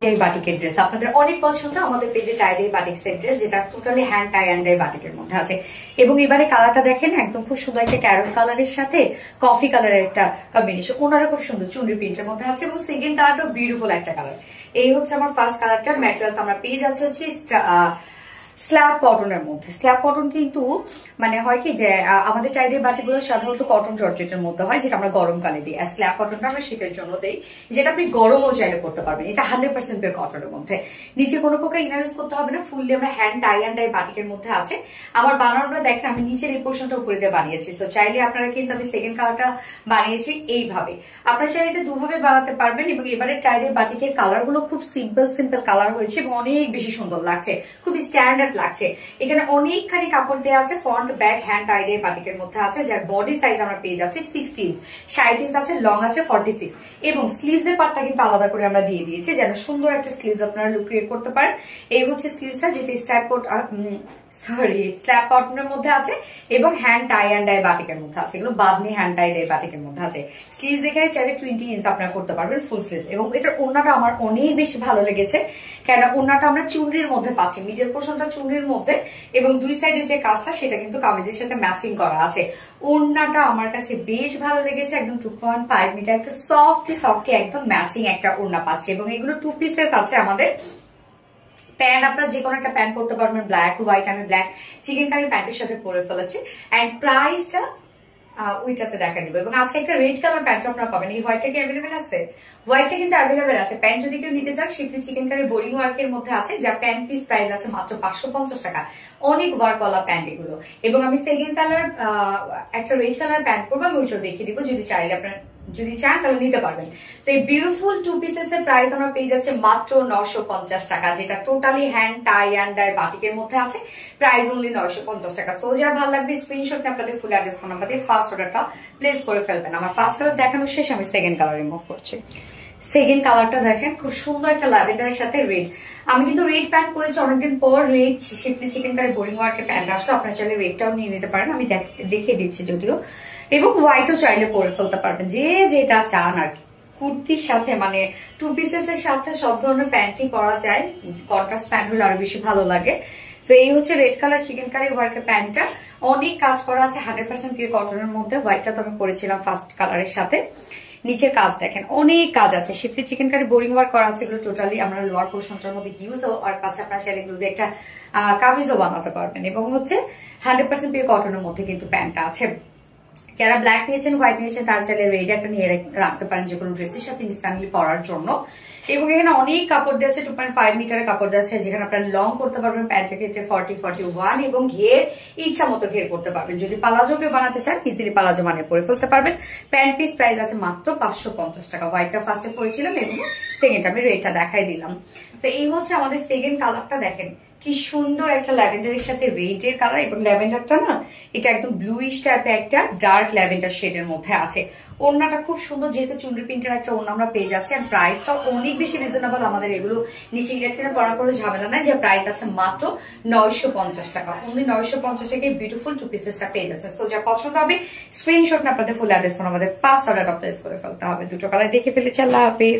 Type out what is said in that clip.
বাটিকের ড্রেস আপনাদের অনেক পছন্দ আমাদের পেজে টাইডাই বাটিক সেট ড্রেস, যেটা totally hand tie and dye বাটিকের মধ্যে আছে। এবং এবারে কালারটা দেখেন, একদম খুব সুন্দর একটা ক্যারট কালারের সাথে কফি কালারের একটা কম্বিনেশন। ওনারা খুব সুন্দর চুনরি প্রিন্টের মধ্যে আছে এবং সেকেন্ড কালারটাও বিউটিফুল একটা কালার। এই হচ্ছে আমার ফার্স্ট কালারটা। ম্যাটেরিয়ালস আমরা পেয়ে যাচ্ছে হচ্ছে স্ল্যাব কটনের মধ্যে। স্ল্যাব কটন কিন্তু মানে হয় কি যে আমাদের টাইডাই বাটিকগুলো সাধারণত কটন জর্জেটের মধ্যে হয়, যেটা আমরা গরমকালে দিই। আর স্ল্যাব কটনটা আমরা শীতের জন্য দিই, যেটা আপনি গরমও চাইলে করতে পারবেন। এটা 100% পিওর কটনের মধ্যে, নিচে কোনো প্রকার ইনার ইউজ করতে হবে না। ফুললি আমরা হ্যান্ড টাই অ্যান্ড ডাই বাটিকের মধ্যে আছে। আমার বানানোটা দেখেন, আমি নিচের এই পোর্শনটা উপরে দিয়ে বানিয়েছি। তো চাইলে আপনারা কিন্তু আমি সেকেন্ড কালারটা বানিয়েছি এইভাবে। আপনারা চাইলে এটা দুভাবে বানাতে পারবেন। এবং এবারে টাইডাই বাটিকের কালার গুলো খুব সিম্পল কালার হয়েছে এবং অনেক বেশি সুন্দর লাগছে, খুব স্ট্যান্ডার্ড লাগছে। এখানে অনেকখানি কাপড় দেওয়া আছে, ফ্রন্ট ব্যাক হ্যান্ড টাইডাই বাটিকের মধ্যে আছে, যার বডি সাইজ আমরা পেয়ে যাচ্ছি 60 ইঞ্চ, 60 ইঞ্চ আছে, লং আছে 46। এবং স্লিভস এর পার্টটা কিন্তু আলাদা করে আমরা দিয়ে দিয়েছি, যেন সুন্দর একটা স্লিভস আপনারা লুক ক্রিয়েট করতে পারেন। এই হচ্ছে স্লিভসটা, যেটা স্ল্যাব কটনের মধ্যে আছে এবং হ্যান্ড টাই অ্যান্ড ডাই বাটিকের মধ্যে আছে। এগুলো বাদনি হ্যান্ড টাই ডাই বাটিকের মধ্যে আছে। স্লিভস এখানে চাইলে 20 ইঞ্চ আপনারা করতে পারবেন ফুল স্লিভস। এবং এটার ওড়নাটা আমার অনেক বেশি ভালো লেগেছে, কেন ওড়নাটা আমরা চুনরির মধ্যে পাচ্ছি, মিডল পোর্শনটা চুনরির মধ্যে এবং দুই সাইডে যে কাজটা সেটা কিন্তু কামিজের সাথে ম্যাচিং করা আছে। ওড়নাটা আমার কাছে বেশ ভালো লেগেছে, একদম 2.5 মিটার একটা সফটি একদম ম্যাচিং একটা ওড়না পাচ্ছে। এবং এগুলো 2 পিসেস আছে আমাদের। প্যান্ট আপনারা যে কোনো একটা প্যান্ট পরতে পারবেন, ব্ল্যাক হোয়াইট। আমি ব্ল্যাক চিকেন কারি প্যান্টের সাথে পরে ফেলেছি। অ্যান্ড প্রাইসটা ওইটাতে দেখা দিব। এবং আজকে একটা রেড কালার প্যান্ট আপনারা পাবেন। এই হোয়াইটটা কি অ্যাভেলেবেল আছে? হোয়াইটটা কিন্তু অ্যাভেলেবেল আছে। প্যান্ট যদি কেউ নিতে চান, শিপলি চিকেন কারি বোরিং ওয়ার্কের মধ্যে আছে, যা প্যান্ট পিস প্রাইস আছে মাত্র 550 টাকা। অনেক ওয়ার্কওয়ালা প্যান্ট এগুলো। এবং আমি সেকেন্ড কালার একটা রেড কালার প্যান্ট পরবো, আমি ওইটা দেখিয়ে দিব। যদি চাইলে আপনারা যদি চান তাহলে নিতে পারবেন। তো এই বিউটিফুল 2 পিসেস এর প্রাইস আমরা পেয়ে যাচ্ছে মাত্র 950 টাকা, যেটা totally hand tie and dye বাটিকের মধ্যে আছে। প্রাইস অনলি 950 টাকা। সো যার ভালো লাগবে স্ক্রিনশট নিয়ে আপনাদের ফুল অ্যাড্রেস ফোন নাম্বার দিয়ে ফার্স্ট অর্ডারটা প্লেস করে ফেলবেন। আমার ফার্স্ট কালার দেখানো শেষ, আমি সেকেন্ড কালার রিমুভ করছি। সেকেন্ড কালারটা দেখেন, খুব সুন্দর একটা ল্যাভেন্ডারের সাথে রেড। আমি কিন্তু রেড প্যান্ট পরেছি অনেকদিন পর। রেড শিপলি চিকেন কারি বোরিং ওয়ার্কের প্যান্ট আসলো, আপনারা চাইলে রেডটাও নিয়ে নিতে পারেন, আমি দেখিয়ে দিচ্ছি যদিও। এবং হোয়াইটও চাইলে পরে ফেলতে পারবেন, যে যেটা চান আর কি। কুর্তির সাথে মানে 2 পিসেস এর সাথে সব ধরনের প্যান্টই পরা যায়, কন্ট্রাস্ট প্যান্ট হলে আরো বেশি ভালো লাগে। তো এই হচ্ছে রেড কালার চিকেন কারি ওয়ার্কের প্যান্টটা। অনেক কাজ করা আছে, 100% পিওর কটনের মধ্যে। হোয়াইটটা তো আমি পরেছিলাম ফার্স্ট কালারের সাথে। নিচের কাজ দেখেন, অনেক কাজ আছে। শিফলি চিকেন কারি বোরিং ওয়ার্ক করা আছে। এগুলো টোটালি আমরা লোয়ার পোর্শনটার মধ্যে ইউজ আর পাচ্ছে। আপনারা চাইলে এগুলো দিয়ে একটা কামিজও বানাতে পারবেন। এবং হচ্ছে 100% পিওর কটনের মধ্যে কিন্তু প্যান্টটা আছে। যারা ব্ল্যাক নিয়েছেন, হোয়াইট নিয়েছেন, তারা চাইলে রেড একটা নিয়ে রাখতে পারেন যে কোনো ড্রেসের সাথে ইনস্ট্যান্টলি পরার জন্য। এবং এখানে অনেক কাপড় দেওয়া আছে, 2.5 মিটারের কাপড় দেওয়া আছে, যেখানে আপনারা লং করতে পারবেন প্যান্টের ক্ষেত্রে 40-41। এবং ঘের ইচ্ছা মতো ঘের করতে পারবেন। যদি পালাজো কেউ বানাতে চান, ইজিলি পালাজো বানিয়ে পরে ফেলতে পারবেন। প্যান্ট পিস প্রাইস আছে মাত্র 550 টাকা। হোয়াইটটা ফার্স্টে পরেছিলাম এবং সেকেন্ড আমি রেডটা দেখাই দিলাম। তো এই হচ্ছে আমাদের সেকেন্ড কালারটা। দেখেন কি সুন্দর একটা ল্যাভেন্ডারের সাথে রেড এর কালার। এবং ল্যাভেন্ডারটা না, এটা একদম ব্লুইশ টাইপের একটা ডার্ক ল্যাভেন্ডার শেডের মধ্যে আছে। ওড়নাটা খুব সুন্দর, যেহেতু চুনরি প্রিন্টের একটা ওড়না আমরা পেয়ে যাচ্ছি। আর প্রাইসটাও অনেক বেশি রিজনেবল। আমাদের এগুলো নিচে ইলেকট্রিকে পড়া করে ঝামেলা নাই, যে প্রাইস আছে মাত্র 950 টাকা। অনলি 950 টাকায় বিউটিফুল 2 পিসেসটা পেয়ে যাচ্ছে। সো যা পছন্দ হবে স্ক্রিনশট না আপনাদের ফুল অ্যাড্রেস ফোন আমাদের ফার্স্ট অর্ডারটা প্লেস করে ফেলতে হবে। দুটো কালার দেখে ফেলেছি। আল্লাহ হাফেজ।